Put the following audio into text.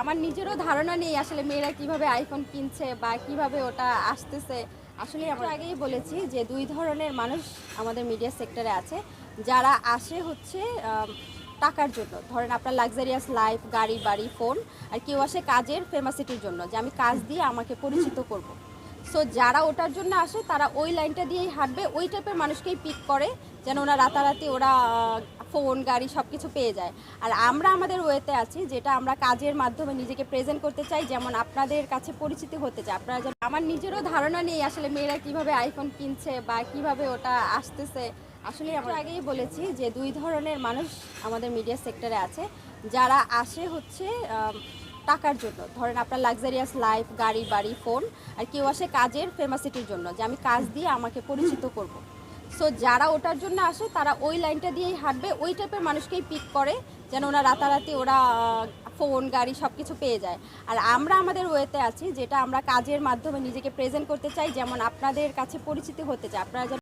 আমার নিজেরও ধারণা নেই আসলে মেয়েরা কিভাবে আইফোন কিনছে বা কিভাবে ওটা আসতেছে। আসলে আমরা আগেই বলেছি যে ২ ধরনের মানুষ আমাদের মিডিয়া সেক্টরে আছে। যারা আসে হচ্ছে টাকার জন্য। ধরেন আপনার লাক্সারিয়াস লাইফ, গাড়ি, বাড়ি, ফোন। আর কেউ আসে কাজের ফেমাসিটির জন্য যে আমি কাজ দিয়ে আমাকে পরিচিত করব। সো যারা ওটার জন্য আসে তারা ওই লাইনটা দিয়েই হাঁটবে, ওই টাইপের মানুষকেই পিক করে যেন ওরা রাতারাতি ওরা ফোন, গাড়ি সব কিছু পেয়ে যায়। আর আমরা আমাদের ওয়েতে আছি যেটা আমরা কাজের মাধ্যমে নিজেকে প্রেজেন্ট করতে চাই, যেমন আপনাদের কাছে পরিচিতি হতে চাই। আপনারা যেন আমার নিজেরও ধারণা নেই আসলে মেয়েরা কিভাবে আইফোন কিনছে বা কিভাবে ওটা আসতেছে। আসলে আমরা আগেই বলেছি যে ২ ধরনের মানুষ আমাদের মিডিয়া সেক্টরে আছে। যারা আসে হচ্ছে টাকার জন্য। ধরেন আপনার লাক্সারিয়াস লাইফ, গাড়ি, বাড়ি, ফোন। আর কেউ আসে কাজের ফেমাসিটির জন্য যে আমি কাজ দিয়ে আমাকে পরিচিত করব। সো যারা ওটার জন্য আসে তারা ওই লাইনটা দিয়েই হাঁটবে, ওই টাইপের মানুষকেই পিক করে যেন ওরা রাতারাতি ওরা ফোন, গাড়ি সব কিছু পেয়ে যায়। আর আমরা আমাদের ওয়েতে আছি যেটা আমরা কাজের মাধ্যমে নিজেকে প্রেজেন্ট করতে চাই, যেমন আপনাদের কাছে পরিচিতি হতে চাই। আপনারা